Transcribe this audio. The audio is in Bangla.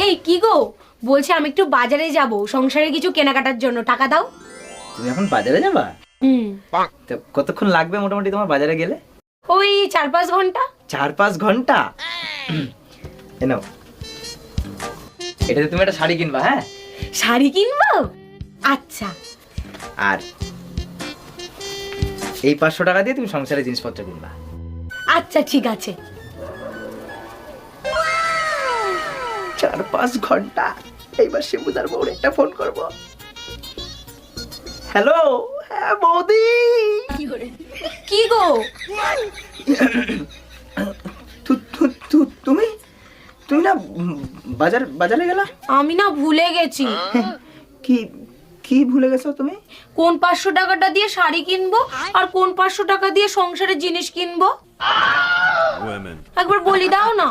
এই কি গো, বলছি আমি একটু বাজারে যাব সংসারে কিছু কেনাকাটার জন্য, টাকা দাও। তুমি এখন বাজারে যাবা? তো কতক্ষণ লাগবে মোটামুটি তোমার বাজারে গেলে? ওই 4-5 ঘন্টা। 4-5 ঘন্টা? এ নাও, এটাতে তুমি একটা শাড়ি কিনবা। হ্যাঁ, শাড়ি কিনবো? আচ্ছা। আর এই 500 টাকা দিয়ে তুমি সংসারের জিনিসপত্র কিনবা। আচ্ছা ঠিক আছে। 4-5 ঘন্টা। এইবার শিবুদার বউর একটা ফোন করব। হ্যালো, হ্যাঁ বৌদি। কি গো? তুমি তুমি না বাজারে গেলা? আমি না ভুলে গেছি। কি কি ভুলে গেছো তুমি? কোন 500 টাকাটা দিয়ে শাড়ি কিনবো আর কোন 500 টাকা দিয়ে সংসারের জিনিস কিনবো একবার বলি দাও না।